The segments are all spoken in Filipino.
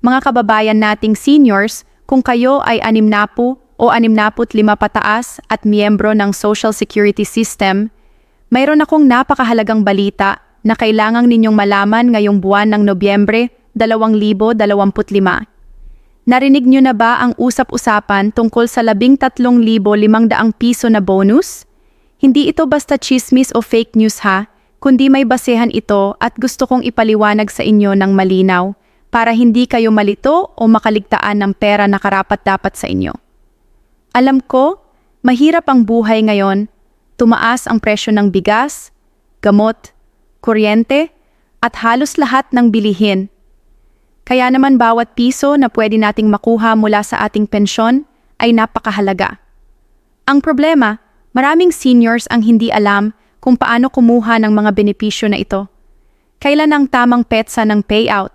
mga kababayan nating seniors, kung kayo ay 60 o 65 pataas at miyembro ng Social Security System, mayroon akong napakahalagang balita na kailangang ninyong malaman ngayong buwan ng Nobyembre 2025. Narinig nyo na ba ang usap-usapan tungkol sa 13,500 piso na bonus? Hindi ito basta chismis o fake news ha, kundi may basehan ito at gusto kong ipaliwanag sa inyo ng malinaw para hindi kayo malito o makaligtaan ng pera na karapat-dapat sa inyo. Alam ko, mahirap ang buhay ngayon, tumaas ang presyo ng bigas, gamot, kuryente, at halos lahat ng bilihin. Kaya naman bawat piso na pwede nating makuha mula sa ating pensyon ay napakahalaga. Ang problema, maraming seniors ang hindi alam kung paano kumuha ng mga benepisyo na ito. Kailan ang tamang petsa ng payout?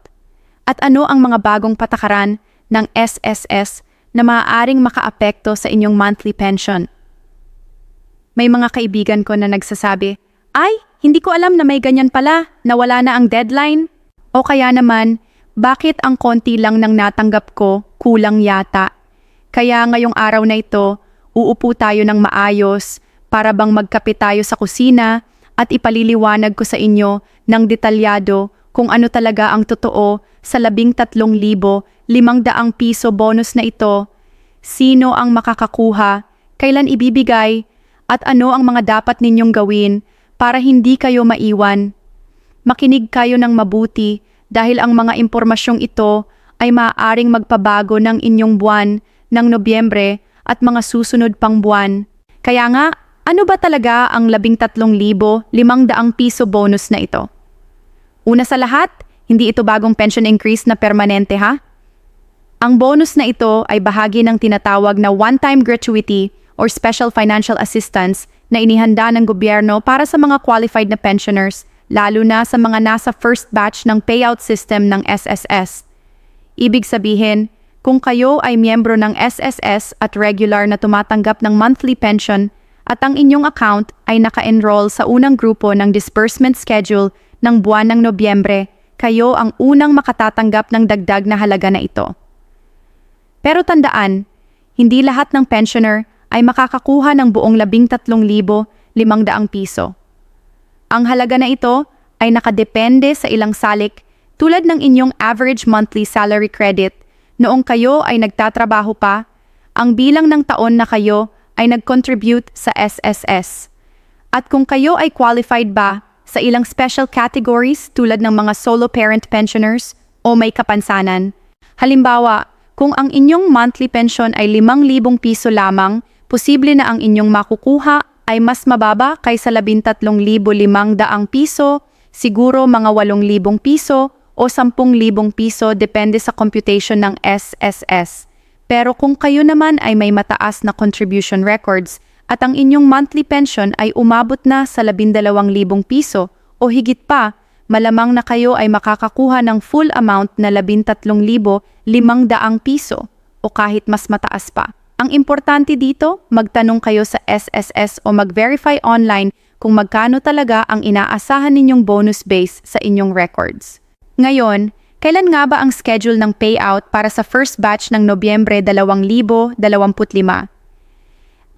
At ano ang mga bagong patakaran ng SSS na maaaring makaapekto sa inyong monthly pension? May mga kaibigan ko na nagsasabi, "Ay, hindi ko alam na may ganyan pala, nawala na ang deadline." O kaya naman, "Bakit ang konti lang ng natanggap ko, kulang yata? Kaya ngayong araw na ito, uupo tayo ng maayos para bang magkape tayo sa kusina at ipaliliwanag ko sa inyo ng detalyado kung ano talaga ang totoo sa 13,500 piso bonus na ito, sino ang makakakuha, kailan ibibigay, at ano ang mga dapat ninyong gawin para hindi kayo maiwan. Makinig kayo ng mabuti dahil ang mga impormasyong ito ay maaaring magpabago ng inyong buwan ng Nobyembre at mga susunod pang buwan. Kaya nga, ano ba talaga ang 13,500 piso bonus na ito? Una sa lahat, hindi ito bagong pension increase na permanente ha? Ang bonus na ito ay bahagi ng tinatawag na one-time gratuity or special financial assistance na inihanda ng gobyerno para sa mga qualified na pensioners, lalo na sa mga nasa first batch ng payout system ng SSS. Ibig sabihin, kung kayo ay miyembro ng SSS at regular na tumatanggap ng monthly pension at ang inyong account ay naka-enroll sa unang grupo ng disbursement schedule ng buwan ng Nobyembre, kayo ang unang makatatanggap ng dagdag na halaga na ito. Pero tandaan, hindi lahat ng pensioner ay makakakuha ng buong 13,500 piso. Ang halaga na ito ay nakadepende sa ilang salik tulad ng inyong average monthly salary credit noong kayo ay nagtatrabaho pa, ang bilang ng taon na kayo ay nag-contribute sa SSS. At kung kayo ay qualified ba sa ilang special categories tulad ng mga solo parent pensioners o may kapansanan. Halimbawa, kung ang inyong monthly pension ay 5,000 piso lamang, posible na ang inyong makukuha ay mas mababa kaysa 13,500 piso, siguro mga 8,000 piso o 10,000 piso depende sa computation ng SSS. Pero kung kayo naman ay may mataas na contribution records at ang inyong monthly pension ay umabot na sa 12,000 piso o higit pa, malamang na kayo ay makakakuha ng full amount na 13,500 piso o kahit mas mataas pa. Ang importante dito, magtanong kayo sa SSS o mag-verify online kung magkano talaga ang inaasahan ninyong bonus base sa inyong records. Ngayon, kailan nga ba ang schedule ng payout para sa first batch ng Nobyembre 2025?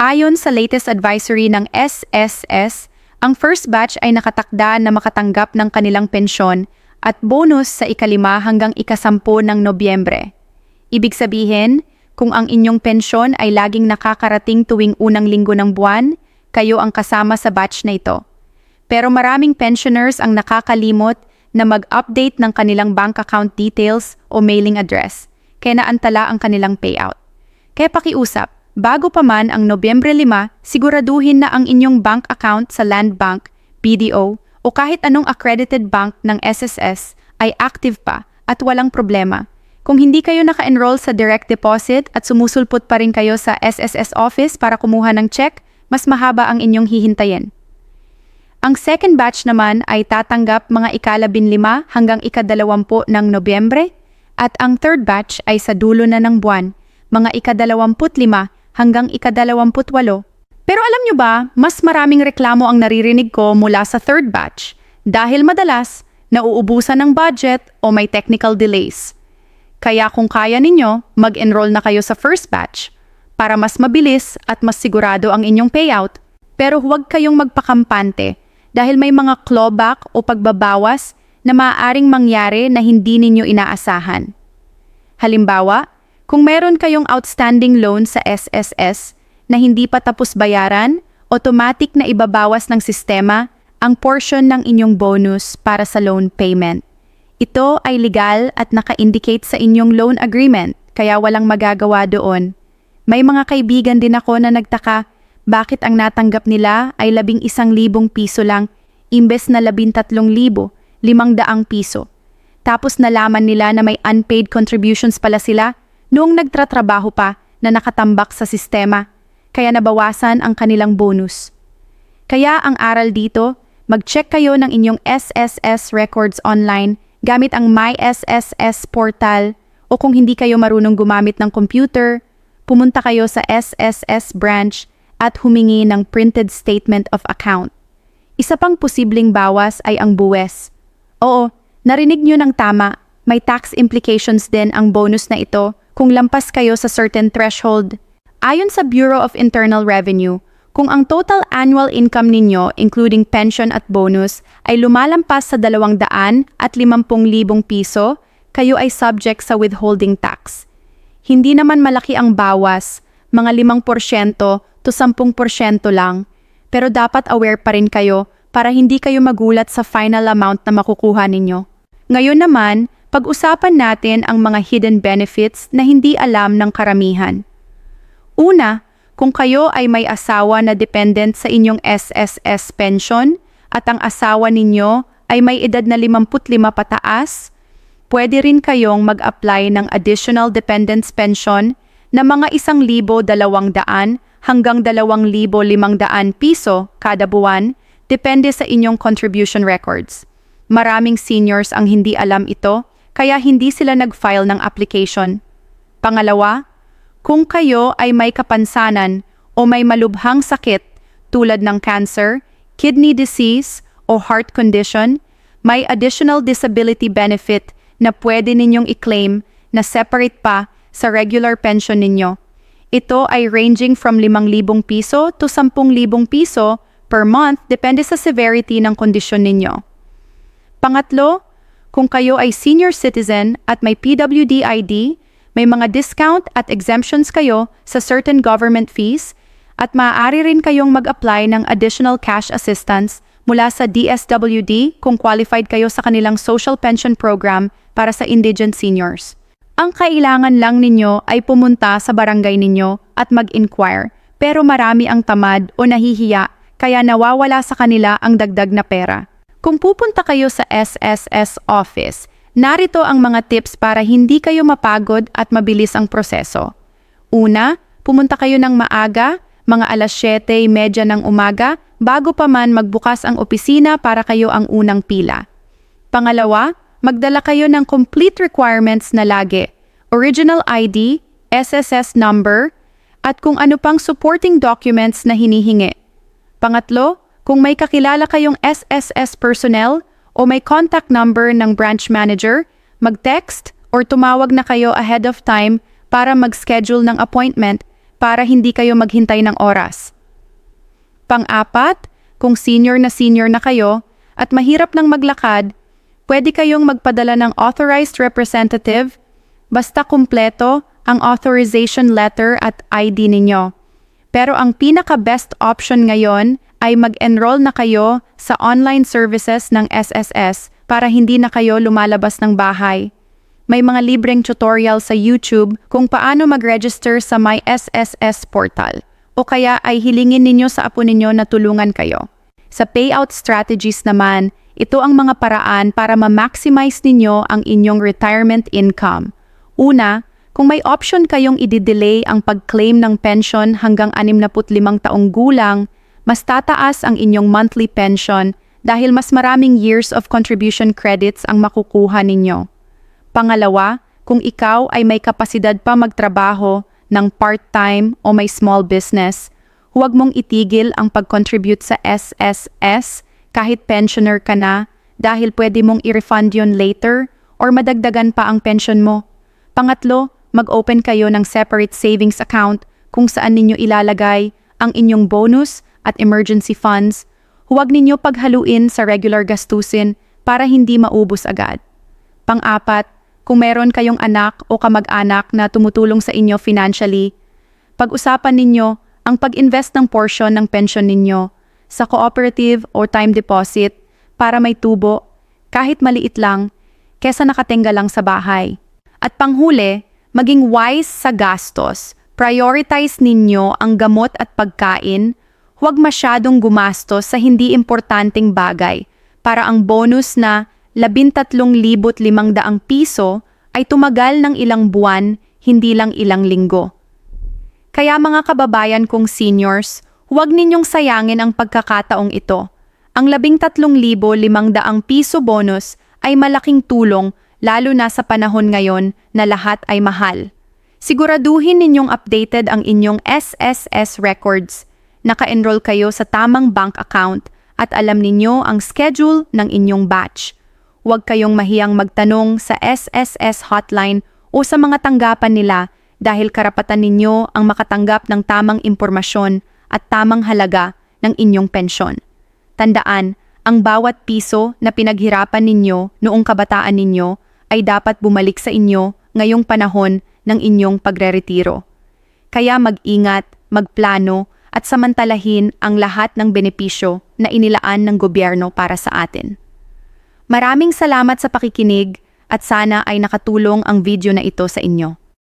Ayon sa latest advisory ng SSS, ang first batch ay nakatakda na makatanggap ng kanilang pensyon at bonus sa ika-5 hanggang ika-10 ng Nobyembre. Ibig sabihin, kung ang inyong pensyon ay laging nakakarating tuwing unang linggo ng buwan, kayo ang kasama sa batch na ito. Pero maraming pensioners ang nakakalimot na mag-update ng kanilang bank account details o mailing address, kaya naantala ang kanilang payout. Kaya pakiusap, bago pa man ang Nobyembre 5, siguraduhin na ang inyong bank account sa Land Bank, BDO, o kahit anong accredited bank ng SSS ay active pa at walang problema. Kung hindi kayo naka-enroll sa direct deposit at sumusulpot pa rin kayo sa SSS office para kumuha ng check, mas mahaba ang inyong hihintayin. Ang second batch naman ay tatanggap mga ika-15 hanggang ika-20 ng Nobyembre at ang third batch ay sa dulo na ng buwan, mga ika-25 hanggang ika-28. Pero alam nyo ba, mas maraming reklamo ang naririnig ko mula sa third batch dahil madalas nauubusan ng budget o may technical delays. Kaya kung kaya ninyo, mag-enroll na kayo sa first batch para mas mabilis at mas sigurado ang inyong payout. Pero huwag kayong magpakampante dahil may mga clawback o pagbabawas na maaaring mangyari na hindi ninyo inaasahan. Halimbawa, kung meron kayong outstanding loan sa SSS na hindi pa tapos bayaran, automatic na ibabawas ng sistema ang portion ng inyong bonus para sa loan payment. Ito ay legal at naka-indicate sa inyong loan agreement, kaya walang magagawa doon. May mga kaibigan din ako na nagtaka bakit ang natanggap nila ay 11,000 piso lang imbes na 13,500 piso. Tapos nalaman nila na may unpaid contributions pala sila noong nagtratrabaho pa na nakatambak sa sistema, kaya nabawasan ang kanilang bonus. Kaya ang aral dito, mag-check kayo ng inyong SSS records online gamit ang My SSS portal o kung hindi kayo marunong gumamit ng computer, pumunta kayo sa SSS branch at humingi ng printed statement of account. Isa pang posibleng bawas ay ang buwes. Oo, narinig nyo ng tama, may tax implications din ang bonus na ito kung lampas kayo sa certain threshold. Ayon sa Bureau of Internal Revenue, kung ang total annual income ninyo including pension at bonus ay lumalampas sa 250,000 piso, kayo ay subject sa withholding tax. Hindi naman malaki ang bawas, mga 5% to 10% lang, pero dapat aware pa rin kayo para hindi kayo magulat sa final amount na makukuha ninyo. Ngayon naman, pag-usapan natin ang mga hidden benefits na hindi alam ng karamihan. Una, kung kayo ay may asawa na dependent sa inyong SSS pension at ang asawa ninyo ay may edad na 55 pataas, pwede rin kayong mag-apply ng additional dependence pension na mga 1,200 hanggang 2,500 piso kada buwan, depende sa inyong contribution records. Maraming seniors ang hindi alam ito, kaya hindi sila nag-file ng application. Pangalawa, kung kayo ay may kapansanan o may malubhang sakit tulad ng cancer, kidney disease o heart condition, may additional disability benefit na pwede ninyong i-claim na separate pa sa regular pension ninyo. Ito ay ranging from 5,000 piso to 10,000 piso per month depende sa severity ng kondisyon ninyo. Pangatlo, kung kayo ay senior citizen at may PWD ID, may mga discount at exemptions kayo sa certain government fees at maaari rin kayong mag-apply ng additional cash assistance mula sa DSWD kung qualified kayo sa kanilang social pension program para sa indigent seniors. Ang kailangan lang ninyo ay pumunta sa barangay ninyo at mag-inquire, pero marami ang tamad o nahihiya kaya nawawala sa kanila ang dagdag na pera. Kung pupunta kayo sa SSS office, narito ang mga tips para hindi kayo mapagod at mabilis ang proseso. Una, pumunta kayo ng maaga, mga 7:30 ng umaga, bago pa man magbukas ang opisina para kayo ang unang pila. Pangalawa, magdala kayo ng complete requirements na lagi, original ID, SSS number, at kung ano pang supporting documents na hinihingi. Pangatlo, kung may kakilala kayong SSS personnel o may contact number ng branch manager, mag-text or tumawag na kayo ahead of time para mag-schedule ng appointment para hindi kayo maghintay ng oras. Pang-apat, kung senior na kayo at mahirap nang maglakad, pwede kayong magpadala ng authorized representative basta kumpleto ang authorization letter at ID ninyo. Pero ang pinaka-best option ngayon ay mag-enroll na kayo sa online services ng SSS para hindi na kayo lumalabas ng bahay. May mga libreng tutorial sa YouTube kung paano mag-register sa My SSS portal. O kaya ay hilingin ninyo sa apo ninyo na tulungan kayo. Sa payout strategies naman, ito ang mga paraan para ma-maximize ninyo ang inyong retirement income. Una, kung may option kayong i-delay ang pag-claim ng pension hanggang 65 taong gulang, mas tataas ang inyong monthly pension dahil mas maraming years of contribution credits ang makukuha ninyo. Pangalawa, kung ikaw ay may kapasidad pa magtrabaho ng part-time o may small business, huwag mong itigil ang pag-contribute sa SSS kahit pensioner ka na dahil pwede mong i-refund yon later or madagdagan pa ang pension mo. Pangatlo, mag-open kayo ng separate savings account kung saan ninyo ilalagay ang inyong bonus at emergency funds. Huwag ninyo paghaluin sa regular gastusin para hindi maubos agad. Pang-apat, kung meron kayong anak o kamag-anak na tumutulong sa inyo financially, pag-usapan ninyo ang pag-invest ng portion ng pension ninyo sa cooperative or time deposit para may tubo, kahit maliit lang, kesa nakatingga lang sa bahay. At panghuli, maging wise sa gastos. Prioritize ninyo ang gamot at pagkain. Huwag masyadong gumastos sa hindi importanteng bagay para ang bonus na 13,500 piso ay tumagal ng ilang buwan, hindi lang ilang linggo. Kaya mga kababayan kong seniors, huwag ninyong sayangin ang pagkakataong ito. Ang 13,500 piso bonus ay malaking tulong lalo na sa panahon ngayon na lahat ay mahal. Siguraduhin ninyong updated ang inyong SSS records. Naka-enroll kayo sa tamang bank account at alam ninyo ang schedule ng inyong batch. Huwag kayong mahiyang magtanong sa SSS hotline o sa mga tanggapan nila dahil karapatan ninyo ang makatanggap ng tamang impormasyon at tamang halaga ng inyong pensyon. Tandaan, ang bawat piso na pinaghirapan ninyo noong kabataan ninyo ay dapat bumalik sa inyo ngayong panahon ng inyong pagreretiro. Kaya mag-ingat, magplano at samantalahin ang lahat ng benepisyo na inilaan ng gobyerno para sa atin. Maraming salamat sa pakikinig at sana ay nakatulong ang video na ito sa inyo.